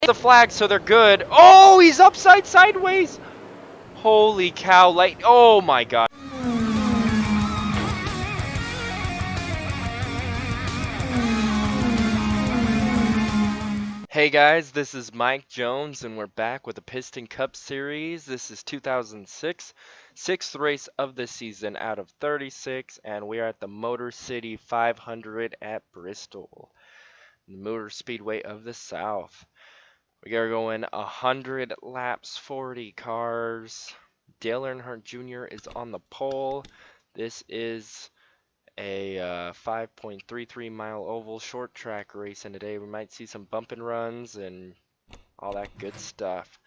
The flag, so they're good. Oh, he's upside sideways. Holy cow, like, oh my god. Hey guys, this is Mike Jones and we're back with the Piston Cup Series. This is 2006, sixth race of the season out of 36, and we are at the Motor City 500 at Bristol, the Motor Speedway of the South. We are going 100 laps, 40 cars. Dale Earnhardt Jr. is on the pole. This is a 5.33 mile oval short track race, and today we might see some bump and runs and all that good stuff.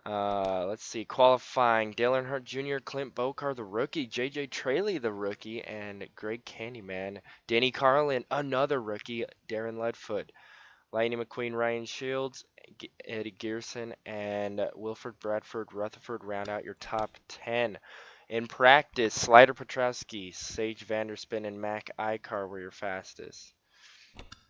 Let's see, qualifying: Dale Earnhardt Jr., Clint Bokar, the rookie, JJ Traley, the rookie, and Greg Candyman, Danny Carlin, another rookie, Darren Ledfoot, Lightning McQueen, Ryan Shields, Eddie Gearson, and Wilford Bradford Rutherford round out your top 10. In practice, Slider Petrowski, Sage Vanderspin, and Mac Icar were your fastest.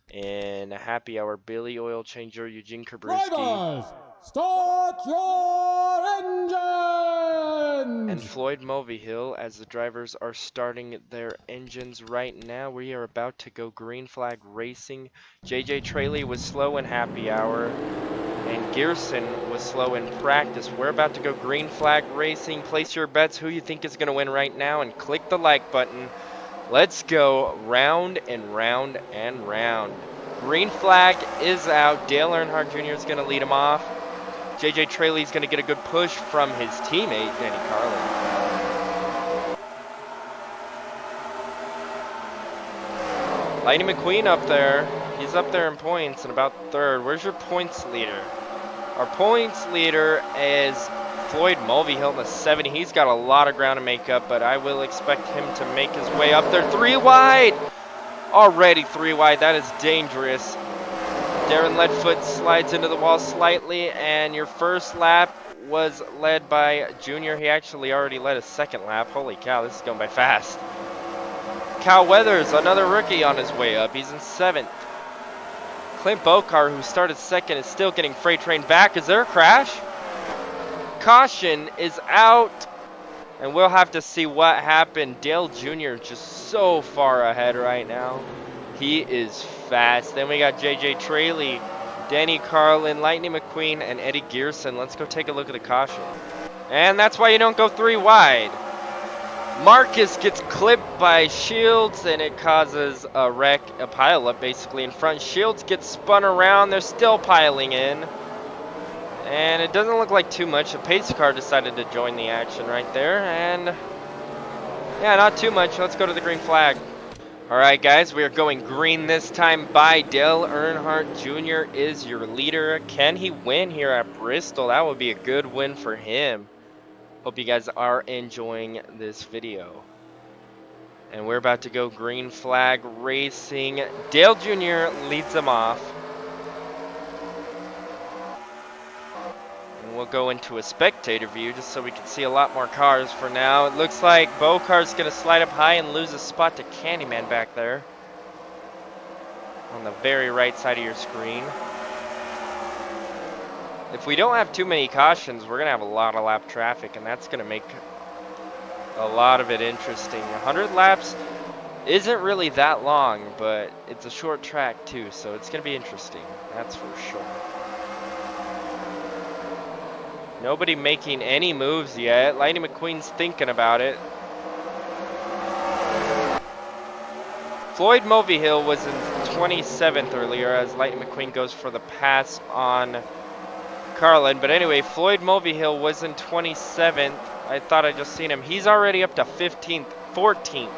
In happy hour, Billy Oil Changer, Eugene Kabrowski. Drivers, start your engines! And Floyd Mulvihill, as the drivers are starting their engines right now. We are about to go green flag racing. JJ Traley was slow in happy hour, and Gearson was slow in practice. We're about to go green flag racing. Place your bets who you think is going to win right now and click the like button. Let's go round and round and round. Green flag is out. Dale Earnhardt Jr. is going to lead him off. JJ Traley is going to get a good push from his teammate, Danny Carlin. Lightning McQueen up there. He's up there in points and about third. Where's your points leader? Our points leader is Floyd Mulvihill in the 70. He's got a lot of ground to make up, but I will expect him to make his way up there. 3 wide! Already 3 wide. That is dangerous. Darren Ledfoot slides into the wall slightly, and your first lap was led by Junior. He actually already led a second lap. Holy cow, this is going by fast. Cal Weathers, another rookie, on his way up. He's in 7th. Clint Bokar, who started 2nd, is still getting freight train back. Is there a crash? Caution is out, and we'll have to see what happened. Dale Jr. just so far ahead right now. He is fast. Then we got JJ Traley, Danny Carlin, Lightning McQueen, and Eddie Gearson. Let's go take a look at the caution. And that's why you don't go 3 wide. Marcus gets clipped by Shields, and it causes a wreck, a pileup basically in front. Shields gets spun around. They're still piling in. And it doesn't look like too much. A pace car decided to join the action right there. And yeah, not too much. Let's go to the green flag. Alright guys, we are going green this time by Dale Earnhardt Jr. is your leader. Can he win here at Bristol? That would be a good win for him. Hope you guys are enjoying this video. And we're about to go green flag racing. Dale Jr. leads them off. And we'll go into a spectator view just so we can see a lot more cars for now. It looks like Bokar's going to slide up high and lose a spot to Candyman back there. On the very right side of your screen. If we don't have too many cautions, we're going to have a lot of lap traffic, and that's going to make a lot of it interesting. 100 laps isn't really that long, but it's a short track too, so it's going to be interesting. That's for sure. Nobody making any moves yet. Lightning McQueen's thinking about it. Floyd Mulvihill was in 27th earlier as Lightning McQueen goes for the pass on Carlin. But anyway, Floyd Mulvihill was in 27th. I thought I just seen him. He's already up to 15th, 14th.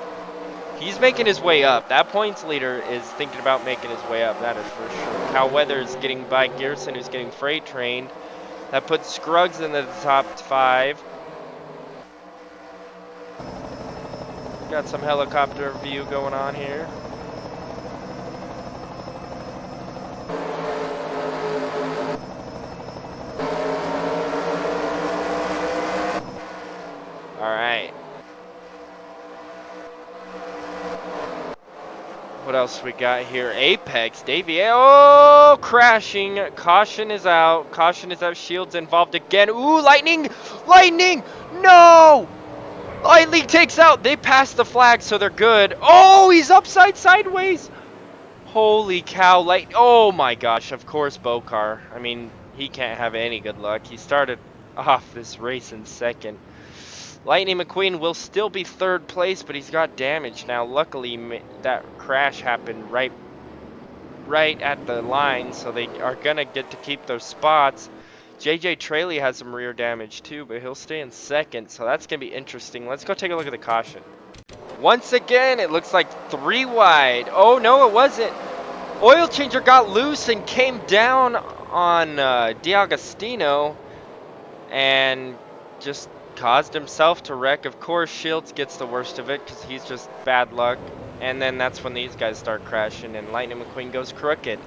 He's making his way up. That points leader is thinking about making his way up. That is for sure. Cal Weathers getting by Gearson, who's getting freight trained. That puts Scruggs into the top 5. Got some helicopter view going on here. All right. What else we got here? Apex, Davey. Oh, crashing. Caution is out. Caution is out. Shields involved again. Ooh, lightning. Lightning. No. Lightning takes out. They passed the flag, so they're good. Oh, he's upside sideways. Holy cow. Oh my gosh. Of course, Bokar. I mean, he can't have any good luck. He started off this race in second. Lightning McQueen will still be third place, but he's got damage now. Luckily, that crash happened right at the line, so they are gonna get to keep those spots. JJ Traley has some rear damage too, but he'll stay in second, so that's gonna be interesting. Let's go take a look at the caution. Once again, it looks like 3 wide. Oh no, it wasn't. Oil changer got loose and came down on D'Agostino and just caused himself to wreck. Of course, Shields gets the worst of it because he's just bad luck. And then that's when these guys start crashing and Lightning McQueen goes crooked.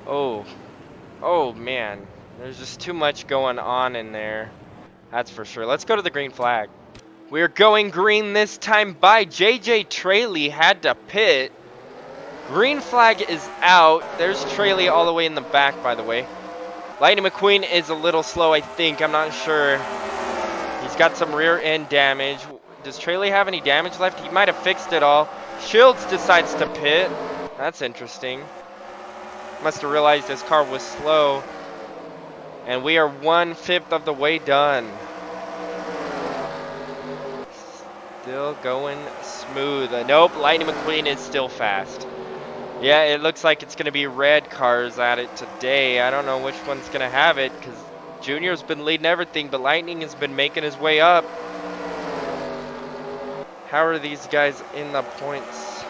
Oh man. There's just too much going on in there. That's for sure. Let's go to the green flag. We're going green this time by JJ Traley had to pit. Green flag is out. There's Traley all the way in the back, by the way. Lightning McQueen is a little slow, I think. I'm not sure. He's got some rear end damage. Does Traley have any damage left? He might have fixed it all. Shields decides to pit. That's interesting. Must have realized his car was slow. And we are 1/5 of the way done. Still going smooth. Nope, Lightning McQueen is still fast. Yeah, it looks like it's going to be red cars at it today. I don't know which one's going to have it because Junior's been leading everything, but Lightning has been making his way up. How are these guys in the points?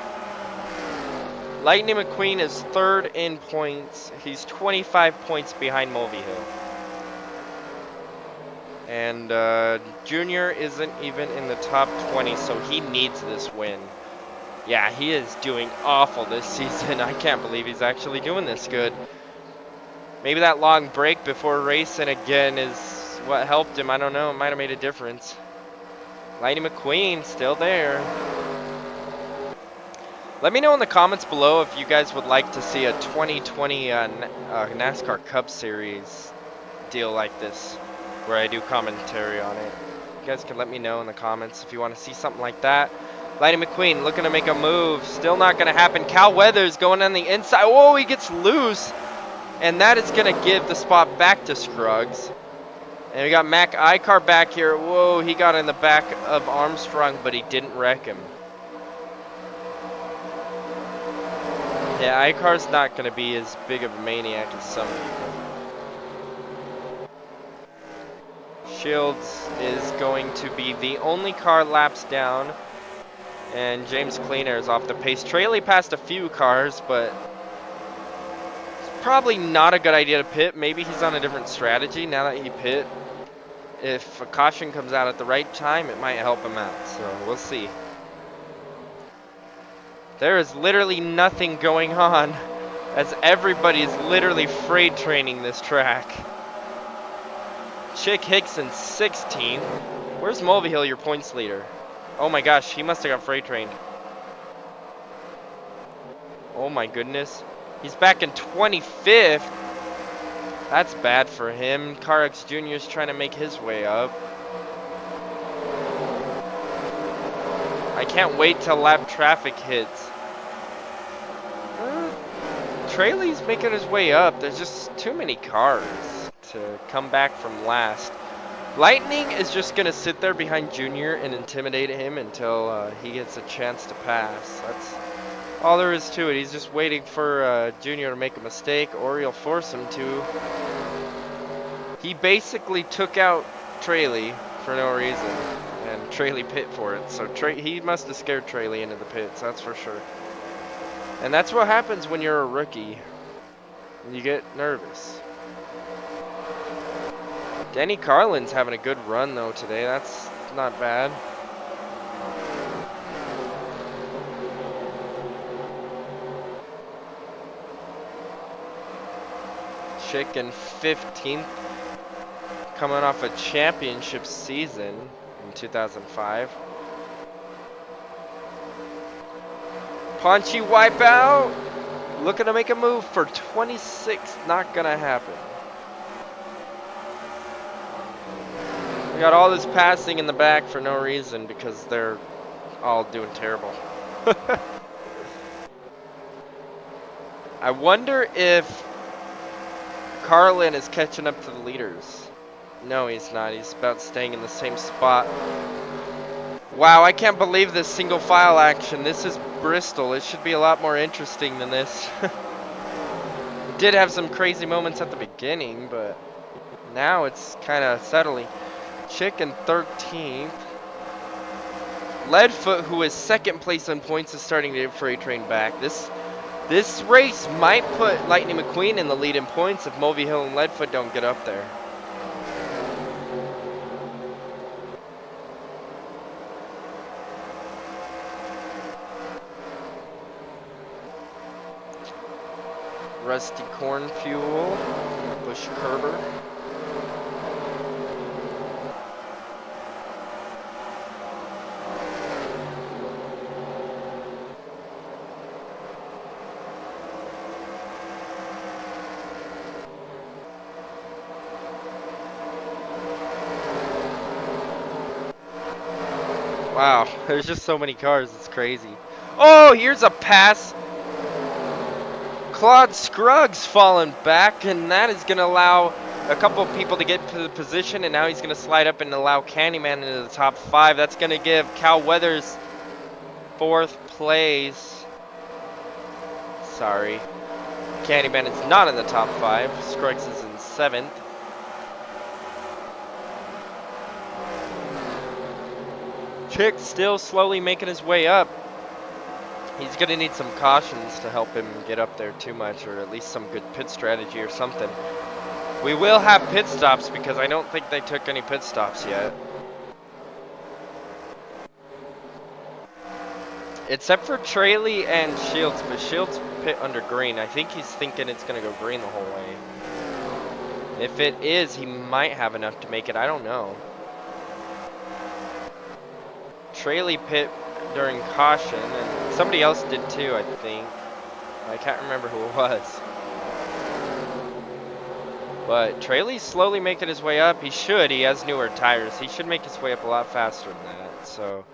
Lightning McQueen is third in points. He's 25 points behind Mulvihill. And Junior isn't even in the top 20, so he needs this win. Yeah, he is doing awful this season. I can't believe he's actually doing this good. Maybe that long break before racing again is what helped him. I don't know. It might have made a difference. Lightning McQueen still there. Let me know in the comments below if you guys would like to see a 2020 NASCAR Cup Series deal like this, where I do commentary on it. You guys can let me know in the comments if you want to see something like that. Lightning McQueen looking to make a move. Still not going to happen. Cal Weathers going on the inside. Whoa, he gets loose. And that is going to give the spot back to Scruggs. And we got Mac Icar back here. Whoa, he got in the back of Armstrong, but he didn't wreck him. Yeah, Icar's not going to be as big of a maniac as some people. Shields is going to be the only car laps down. And James Cleaner is off the pace. Traley passed a few cars, but it's probably not a good idea to pit. Maybe he's on a different strategy now that he pit. If a caution comes out at the right time, it might help him out. So we'll see. There is literally nothing going on, as everybody is literally freight training this track. Chick Hickson 16. Where's Mulvihill, your points leader? Oh my gosh, he must have got freight trained. Oh my goodness. He's back in 25th. That's bad for him. Carx Jr. is trying to make his way up. I can't wait till lap traffic hits. Traley's making his way up. There's just too many cars to come back from last. Lightning is just going to sit there behind Junior and intimidate him until he gets a chance to pass. That's all there is to it. He's just waiting for Junior to make a mistake, or he'll force him to. He basically took out Traley for no reason, and Traley pit for it. So he must have scared Traley into the pits, that's for sure. And that's what happens when you're a rookie. You get nervous. Denny Carlin's having a good run though today. That's not bad. Chick in 15th, coming off a championship season in 2005. Paunchy wipeout. Looking to make a move for 26. Not gonna happen. We got all this passing in the back for no reason because they're all doing terrible. I wonder if Carlin is catching up to the leaders. No, he's not. He's about staying in the same spot. Wow, I can't believe this single file action. This is Bristol. It should be a lot more interesting than this. It did have some crazy moments at the beginning, but now it's kind of settling. Chick in 13th. Leadfoot, who is second place in points, is starting to get Freight Train back. This race might put Lightning McQueen in the lead in points if Mulvey Hill and Leadfoot don't get up there. Rusty Corn Fuel, Bush Kerber. Wow, there's just so many cars, it's crazy. Oh, here's a pass. Claude Scruggs falling back, and that is going to allow a couple of people to get to the position, and now he's going to slide up and allow Candyman into the top 5. That's going to give Cal Weathers 4th place. Sorry. Candyman is not in the top 5. Scruggs is in 7th. Chick still slowly making his way up. He's going to need some cautions to help him get up there too much, or at least some good pit strategy or something. We will have pit stops because I don't think they took any pit stops yet. Except for Traley and Shields, but Shields pit under green. I think he's thinking it's going to go green the whole way. If it is, he might have enough to make it. I don't know. Traley pit during caution, and somebody else did too, I think. I can't remember who it was. But Traley's slowly making his way up. He should. He has newer tires. He should make his way up a lot faster than that. So,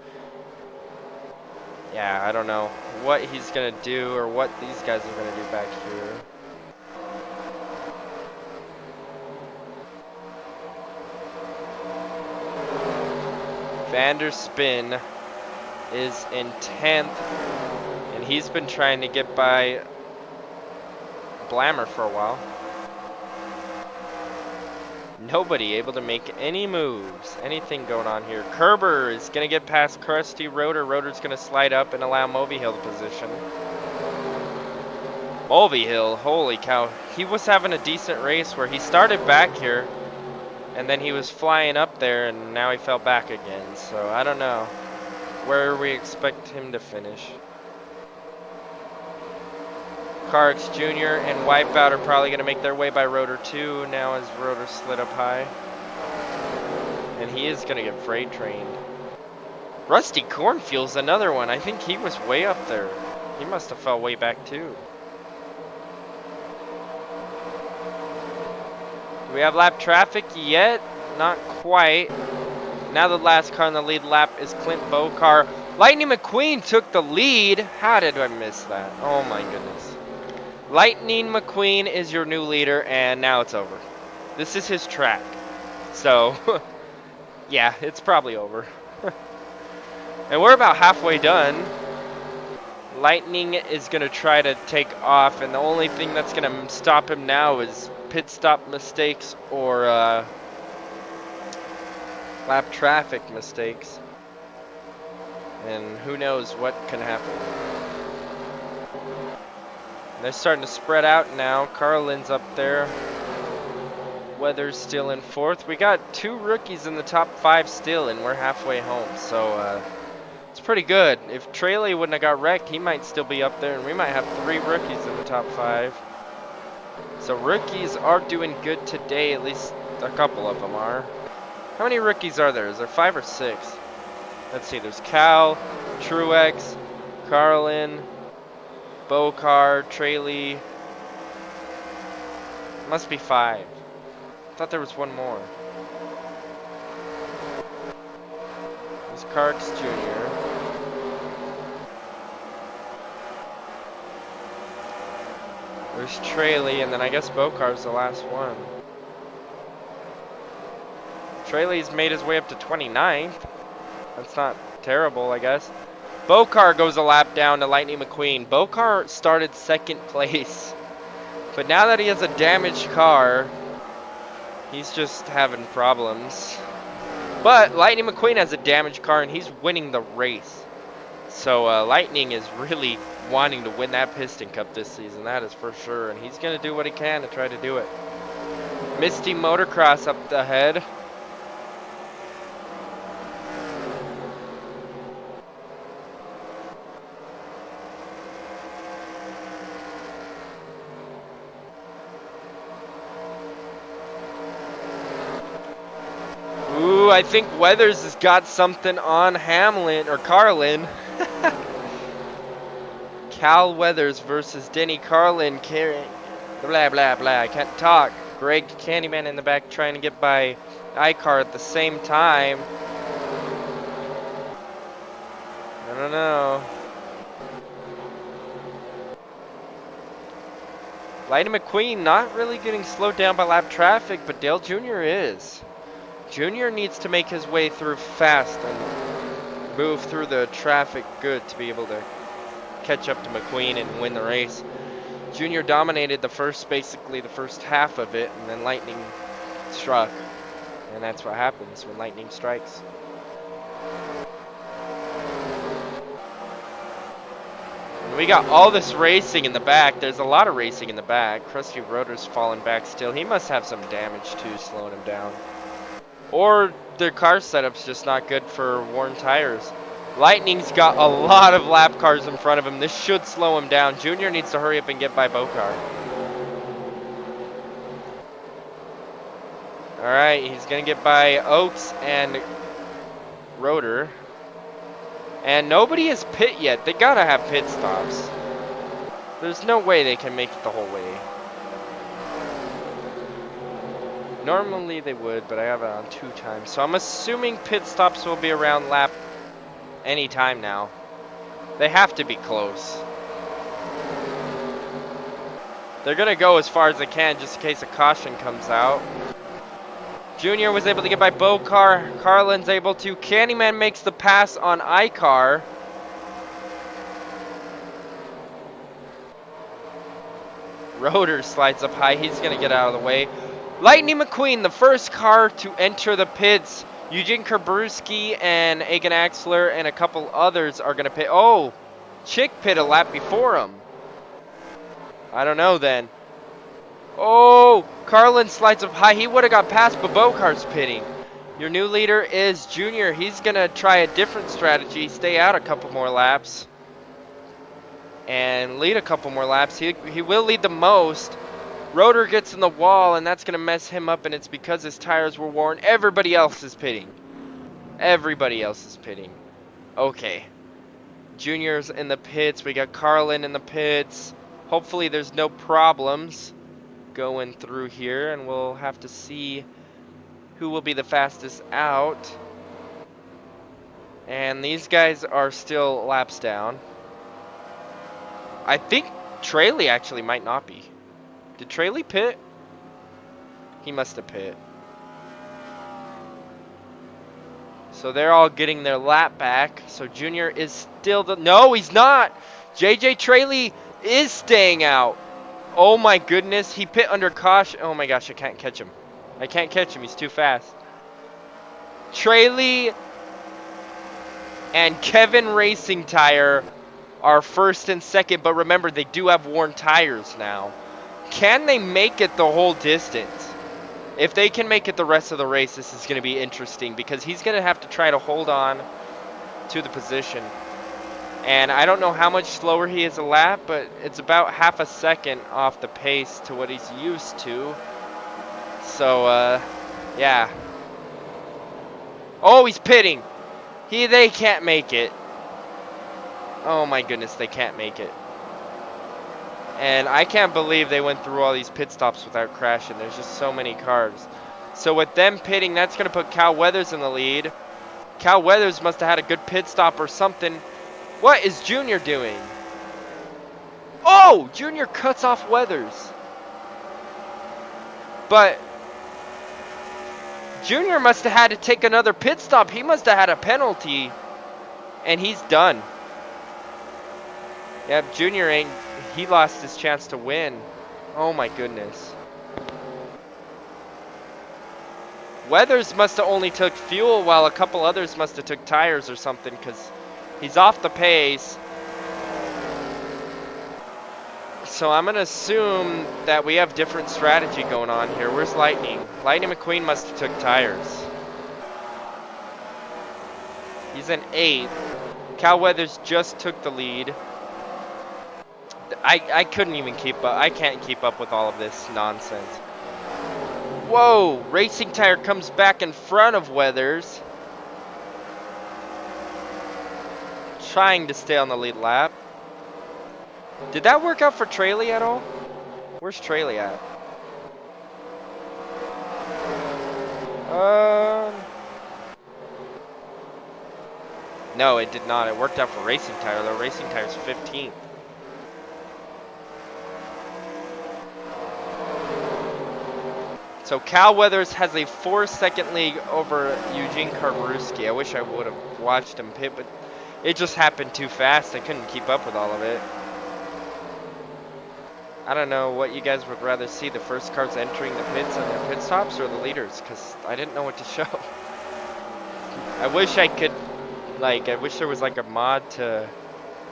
yeah, I don't know what he's going to do or what these guys are going to do back here. Vanderspin is in 10th, and he's been trying to get by Blammer for a while. Nobody able to make any moves, anything going on here. Kerber is going to get past Krusty Rotor. Rotor's going to slide up and allow Mulvey Hill the position. Mulvey Hill, holy cow. He was having a decent race where he started back here, and then he was flying up there, and now he fell back again. So I don't know where we expect him to finish. Carx Jr. and Wipeout are probably going to make their way by Rotor 2 now as Rotor slid up high. And he is going to get freight trained. Rusty Cornfield's another one. I think he was way up there. He must have fell way back too. Do we have lap traffic yet? Not quite. Now the last car on the lead lap is Clint Bokar. Lightning McQueen took the lead. How did I miss that? Oh my goodness. Lightning McQueen is your new leader, and now it's over. This is his track. So, yeah, it's probably over. And we're about halfway done. Lightning is going to try to take off, and the only thing that's going to stop him now is pit stop mistakes or lap traffic mistakes. And who knows what can happen. They're starting to spread out now. Carlin's up there. Weather's still in 4th. We got 2 rookies in the top 5 still, and we're halfway home. So it's pretty good. If Traley wouldn't have got wrecked, he might still be up there, and we might have 3 rookies in the top 5. So rookies are doing good today. At least a couple of them are. How many rookies are there? Is there 5 or 6? Let's see. There's Cal, Truex, Carlin, Bokar, Traley. Must be 5. I thought there was one more. There's Karks Jr. There's Traley, and then I guess Bokar's the last one. Traley's made his way up to 29th. That's not terrible, I guess. Bokar goes a lap down to Lightning McQueen. Bokar started 2nd place. But now that he has a damaged car, he's just having problems. But Lightning McQueen has a damaged car and he's winning the race. So Lightning is really wanting to win that Piston Cup this season, that is for sure. And he's going to do what he can to try to do it. Misty Motocross up ahead. Ooh, I think Weathers has got something on Hamlin or Carlin. Cal Weathers versus Denny Carlin. Blah, blah, blah. I can't talk. Greg Candyman in the back trying to get by iCar at the same time. I don't know. Lightning McQueen not really getting slowed down by lap traffic, but Dale Jr. is. Junior needs to make his way through fast and move through the traffic good to be able to catch up to McQueen and win the race. Junior dominated basically the first half of it, and then Lightning struck. And that's what happens when Lightning strikes. And we got all this racing in the back. There's a lot of racing in the back. Krusty Rotor's falling back still. He must have some damage too, slowing him down. Or their car setup's just not good for worn tires. Lightning's got a lot of lap cars in front of him. This should slow him down. Junior needs to hurry up and get by Bokar. Alright, he's going to get by Oaks and Rotor. And nobody has pit yet. They got to have pit stops. There's no way they can make it the whole way. Normally they would, but I have it on 2 times. So I'm assuming pit stops will be around lap any time now. They have to be close. They're going to go as far as they can just in case a caution comes out. Junior was able to get by Bokar. Carlin's able to. Candyman makes the pass on iCar. Rotor slides up high. He's going to get out of the way. Lightning McQueen, the first car to enter the pits. Eugene Kerbrewski and Egan Axler and a couple others are going to pit. Oh, Chick pit a lap before him. I don't know then. Oh, Carlin slides up high. He would have got past, but Bokar's pitting. Your new leader is Junior. He's going to try a different strategy. Stay out a couple more laps. And lead a couple more laps. He will lead the most. Rotor gets in the wall, and that's going to mess him up, and it's because his tires were worn. Everybody else is pitting. Everybody else is pitting. Okay. Junior's in the pits. We got Carlin in the pits. Hopefully there's no problems going through here, and we'll have to see who will be the fastest out. And these guys are still laps down. I think Traley actually might not be. Did Traley pit? He must have pit. So they're all getting their lap back. So Junior is still the... No, he's not! JJ Traley is staying out. Oh my goodness. He pit under caution. Oh my gosh, I can't catch him. I can't catch him. He's too fast. Traley and Kevin Racing Tire are first and second. But remember, they do have worn tires now. Can they make it the whole distance? If they can make it the rest of the race, this is going to be interesting because he's going to have to try to hold on to the position. And I don't know how much slower he is a lap, but it's about half a second off the pace to what he's used to. So, yeah. Oh, he's pitting. They can't make it. Oh my goodness, they can't make it. And I can't believe they went through all these pit stops without crashing. There's just so many cars. So with them pitting, that's going to put Cal Weathers in the lead. Cal Weathers must have had a good pit stop or something. What is Junior doing? Oh, Junior cuts off Weathers. But Junior must have had to take another pit stop. He must have had a penalty. And he's done. Yeah, Junior ain't, he lost his chance to win. Oh my goodness. Weathers must have only took fuel while a couple others must have took tires or something, because he's off the pace. So I'm going to assume that we have different strategy going on here. Where's Lightning? Lightning McQueen must have took tires. He's in 8th. Cal Weathers just took the lead. I couldn't even keep up. I can't keep up with all of this nonsense. Whoa! Racing Tire comes back in front of Weathers. Trying to stay on the lead lap. Did that work out for Traley at all? Where's Traley at? No, it did not. It worked out for Racing Tire, though. Racing Tire's 15th. So Cal Weathers has a 4-second lead over Eugene Karbrewski. I wish I would have watched him pit, but it just happened too fast. I couldn't keep up with all of it. I don't know what you guys would rather see, the first cars entering the pits on their pit stops or the leaders, because I didn't know what to show. I wish I could, I wish there was like a mod to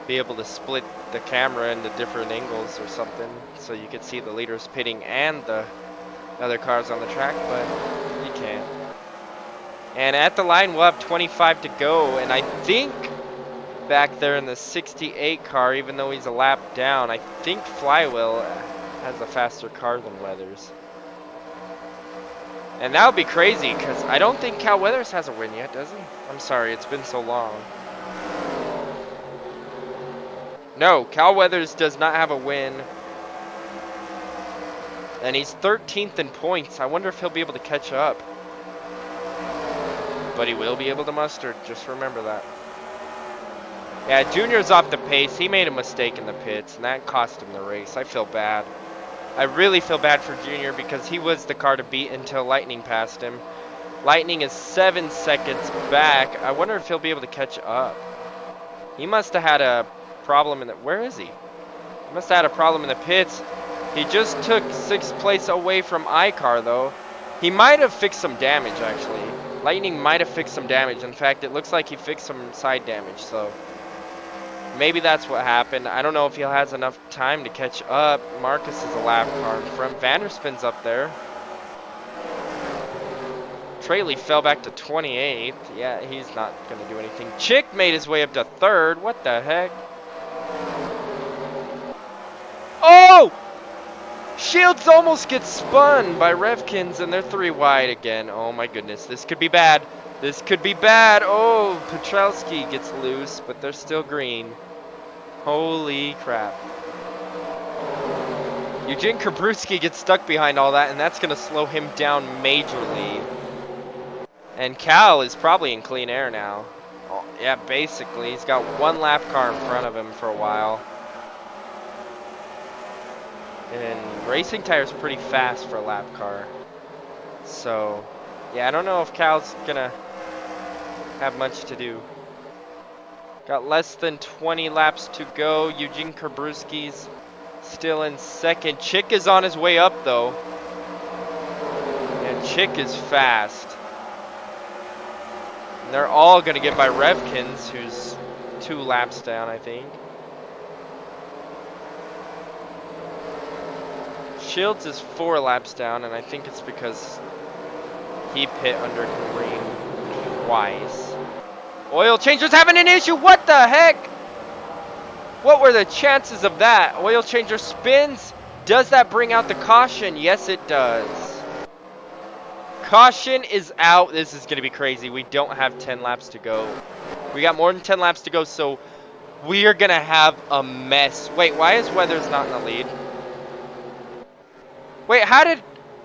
be able to split the camera into different angles or something, so you could see the leaders pitting and the other cars on the track, but you can't. And at the line, we'll have 25 to go, and I think back there in the 68 car, even though he's a lap down, I think Flywheel has a faster car than Weathers. And that would be crazy, because I don't think Cal Weathers has a win yet, does he? I'm sorry, it's been so long. No, Cal Weathers does not have a win. And he's 13th in points. I wonder if he'll be able to catch up. But he will be able to muster, just remember that. Yeah, Junior's off the pace. He made a mistake in the pits, and that cost him the race. I feel bad. I really feel bad for Junior because he was the car to beat until Lightning passed him. Lightning is 7 seconds back. I wonder if he'll be able to catch up. He must have had a problem in the... Where is he? He must have had a problem in the pits. He just took 6th place away from iCar, though. He might have fixed some damage, actually. Lightning might have fixed some damage. In fact, it looks like he fixed some side damage, so... maybe that's what happened. I don't know if he has enough time to catch up. Marcus is a lap car in front. Vanderspin's up there. Traley fell back to 28th. Yeah, he's not going to do anything. Chick made his way up to 3rd. What the heck? Oh! Shields almost gets spun by Revkins, and they're 3 wide again. Oh my goodness, this could be bad. This could be bad. Oh, Petrowski gets loose, but they're still green. Holy crap. Eugene Karbrewski gets stuck behind all that, and that's going to slow him down majorly. And Cal is probably in clean air now. Oh, yeah, basically. He's got 1 lap car in front of him for a while. And Racing Tire's pretty fast for a lap car. So, yeah, I don't know if Cal's going to have much to do. Got less than 20 laps to go. Eugene Karbrewski's still in 2nd. Chick is on his way up, though. And Chick is fast. And they're all going to get by Revkins, who's 2 laps down, I think. Shields is 4 laps down, and I think it's because he pit under green twice. Oil changer's having an issue. What the heck? What were the chances of that? Oil changer spins. Does that bring out the caution? Yes, it does. Caution is out. This is going to be crazy. We don't have 10 laps to go. We got more than 10 laps to go, so We are gonna have a mess. Wait, why is Weathers not in the lead? Wait,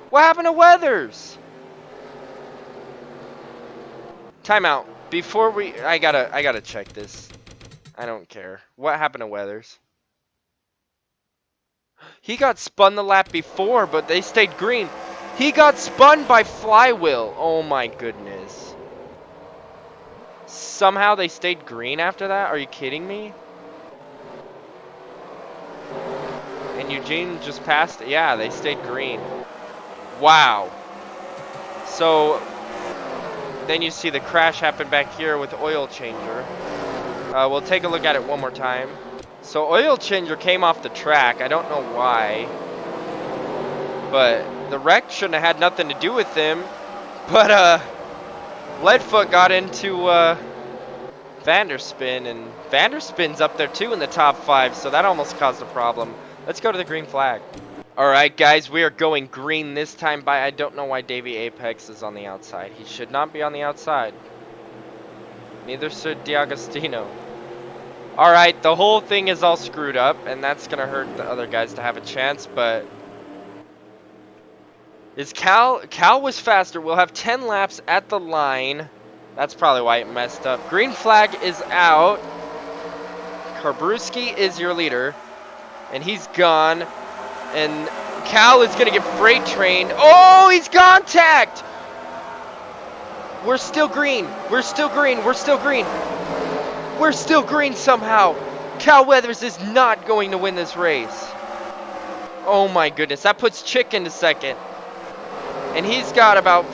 what happened to Weathers? Timeout. I gotta check this. I don't care. What happened to Weathers? He got spun the lap before, but they stayed green. He got spun by Flywheel. Oh my goodness. Somehow they stayed green after that? Are you kidding me? And Eugene just passed? Yeah, they stayed green. Wow. So then you see the crash happen back here with oil changer. We'll take a look at it one more time. So oil changer came off the track. I don't know why. But the wreck shouldn't have had nothing to do with him. But Leadfoot got into Vanderspin, and Vanderspin's up there too in the top 5, so that almost caused a problem. Let's go to the green flag. Alright guys, we are going green this time by, I don't know why Davey Apex is on the outside. He should not be on the outside. Neither should D'Agostino. Alright, the whole thing is all screwed up, and that's gonna hurt the other guys to have a chance, but Cal was faster. We'll have 10 laps at the line. That's probably why it messed up. Green flag is out. Karbruski is your leader, and he's gone. And Cal is gonna get freight trained. Oh, he's contact! We're still green. We're still green. We're still green. We're still green somehow. Cal Weathers is not going to win this race. Oh my goodness, that puts Chick into second. And he's got about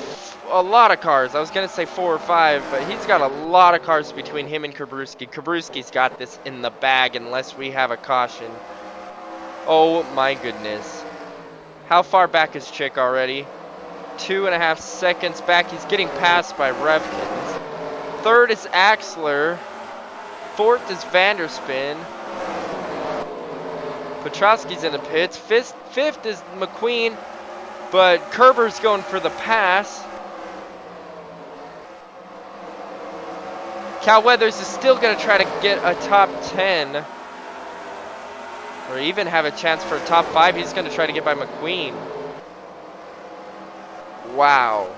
a lot of cars. I was going to say 4 or 5, but he's got a lot of cars between him and Karbruski. Karbruski's got this in the bag unless we have a caution. Oh my goodness. How far back is Chick already? 2.5 seconds back. He's getting passed by Revkins. Third is Axler. Fourth is Vanderspin. Petrowski's in the pits. Fifth is McQueen. But Kerber's going for the pass. Cal Weathers is still going to try to get a top 10. Or even have a chance for a top 5. He's going to try to get by McQueen. Wow.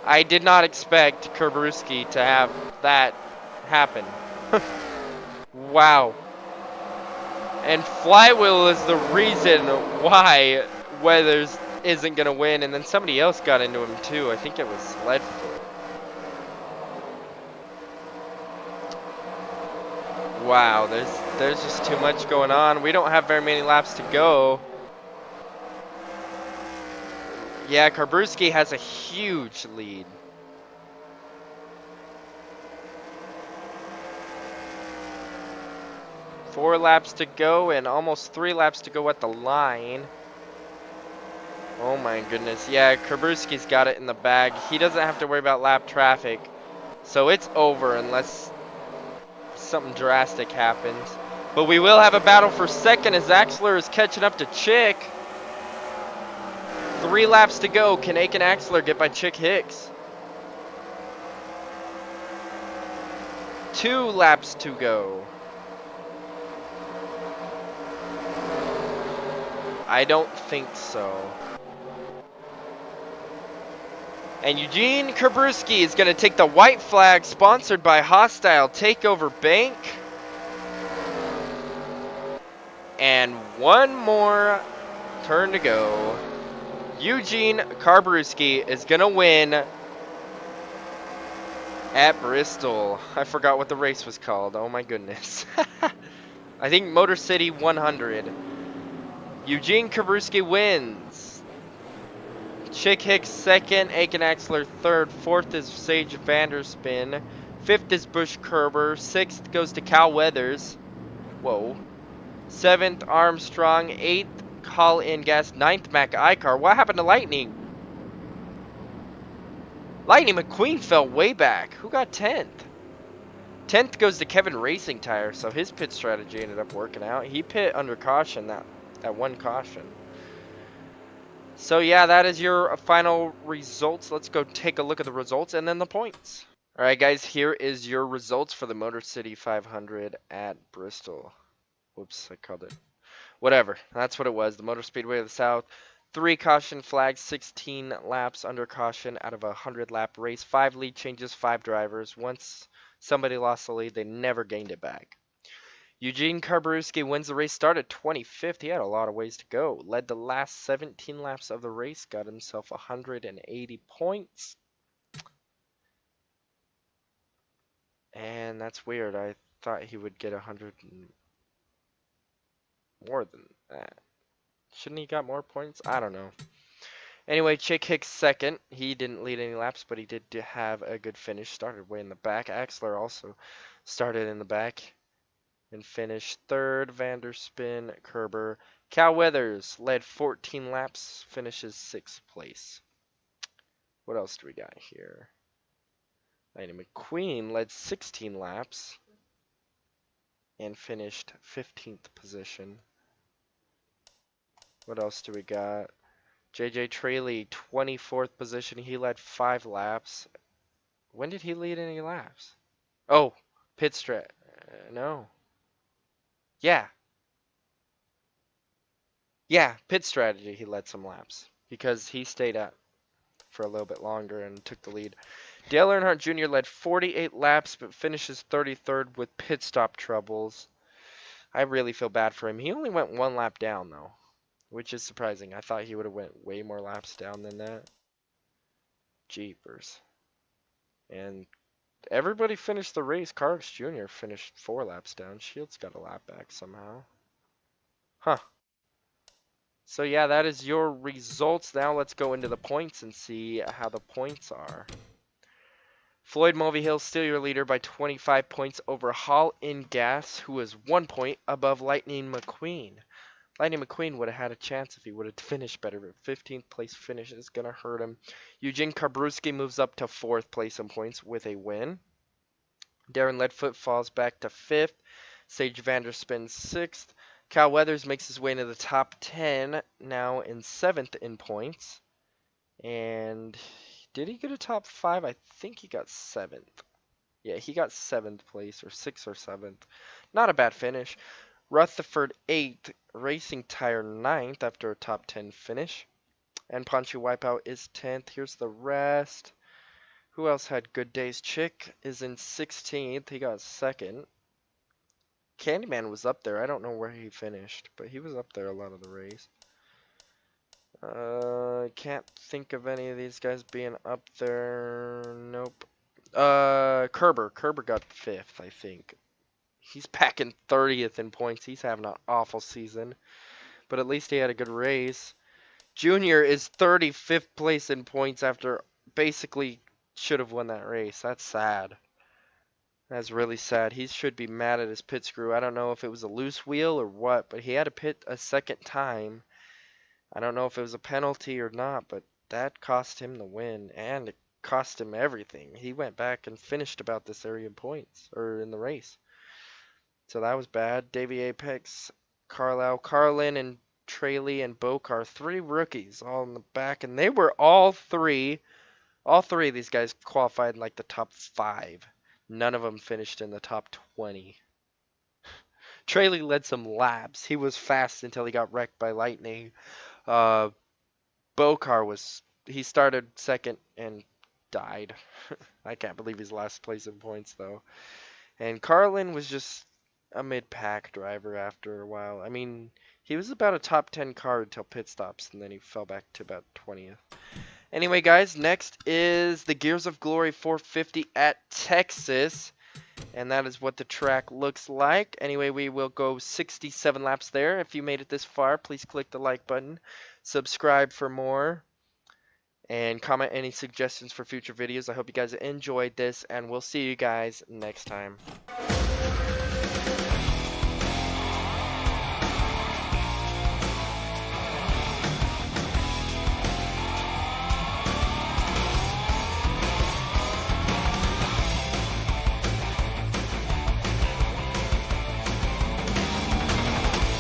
I did not expect Karbruski to have that happen. Wow. And Flywheel is the reason why Weathers isn't gonna win, and then somebody else got into him too. I think it was Leadfoot. Wow, there's just too much going on. We don't have very many laps to go. Yeah, Karbruski has a huge lead. Four laps to go and almost 3 laps to go at the line. Oh my goodness. Yeah, Karbruski's got it in the bag. He doesn't have to worry about lap traffic. So it's over unless something drastic happens. But we will have a battle for second as Axler is catching up to Chick. 3 laps to go. Can Aiken Axler get by Chick Hicks? 2 laps to go. I don't think so. And Eugene Karbruski is going to take the white flag, sponsored by Hostile Takeover Bank. And one more turn to go. Eugene Karbruski is going to win at Bristol. I forgot what the race was called. Oh my goodness. I think Motor City 100. Eugene Karbruski wins. Chick Hicks second, Aiken Axler third, fourth is Sage Vanderspin, fifth is Bush Kerber, sixth goes to Cal Weathers. Whoa. Seventh Armstrong, eighth Call In Gas, ninth Mac Icar. What happened to Lightning? Lightning McQueen fell way back. Who got 10th? 10th goes to Kevin Racing Tire, so his pit strategy ended up working out. He pit under caution, that one caution. So yeah, that is your final results. Let's go take a look at the results and then the points. All right, guys, here is your results for the Motor City 500 at Bristol. Whoops, I called it. Whatever, that's what it was. The Motor Speedway of the South. 3 caution flags, 16 laps under caution out of a 100-lap race. 5 lead changes, 5 drivers. Once somebody lost the lead, they never gained it back. Eugene Karbrewski wins the race, started 25th. He had a lot of ways to go. Led the last 17 laps of the race, got himself 180 points. And that's weird. I thought he would get 100 more than that. Shouldn't he got more points? I don't know. Anyway, Chick Hicks second. He didn't lead any laps, but he did have a good finish. Started way in the back. Axler also started in the back and finished third. Vanderspin, Kerber. Cal Weathers led 14 laps, finishes 6th place. What else do we got here? Lightning McQueen led 16 laps and finished 15th position. What else do we got? JJ Traley, 24th position. He led 5 laps. When did he lead any laps? Oh, pit strat. No. Yeah. Yeah, pit strategy. He led some laps because he stayed up for a little bit longer and took the lead. Dale Earnhardt Jr. led 48 laps but finishes 33rd with pit stop troubles. I really feel bad for him. He only went 1 lap down though, which is surprising. I thought he would have went way more laps down than that. Jeepers. And everybody finished the race. Carx Jr. finished 4 laps down. Shields got a lap back somehow. Huh. So yeah, that is your results. Now let's go into the points and see how the points are. Floyd Mulvihill still your leader by 25 points over Hall in Gas, who is 1 point above Lightning McQueen. Lightning McQueen would have had a chance if he would have finished better, but 15th place finish is going to hurt him. Eugene Karbrewski moves up to 4th place in points with a win. Darren Leadfoot falls back to 5th. Sage Vanderspin 6th. Cal Weathers makes his way into the top 10, now in 7th in points. And did he get a top 5? I think he got 7th. Yeah, he got 7th place, or 6th or 7th. Not a bad finish. Rutherford 8th, Racing Tire 9th after a top 10 finish. And Poncho Wipeout is 10th. Here's the rest. Who else had good days? Chick is in 16th. He got 2nd. Candyman was up there. I don't know where he finished, but he was up there a lot of the race. Can't think of any of these guys being up there. Nope. Kerber. Kerber got 5th, I think. He's back in 30th in points. He's having an awful season, but at least he had a good race. Junior is 35th place in points after basically should have won that race. That's sad. That's really sad. He should be mad at his pit screw. I don't know if it was a loose wheel or what, but he had to pit a second time. I don't know if it was a penalty or not, but that cost him the win, and it cost him everything. He went back and finished about this area in points, or in the race. So that was bad. Davey Apex, Carlisle, Carlin, and Traley and Bokar, 3 rookies all in the back, and they were all three of these guys qualified in like the top 5. None of them finished in the top 20. Traley led some laps. He was fast until he got wrecked by lightning. Bokar he started 2nd and died. I can't believe he's last place in points though. And Carlin was just a mid-pack driver after a while. I mean, he was about a top 10 car until pit stops, and then he fell back to about 20th. Anyway, guys, next is the Gears of Glory 450 at Texas. And that is what the track looks like. Anyway, we will go 67 laps there. If you made it this far, please click the like button. Subscribe for more. And comment any suggestions for future videos. I hope you guys enjoyed this, and we'll see you guys next time.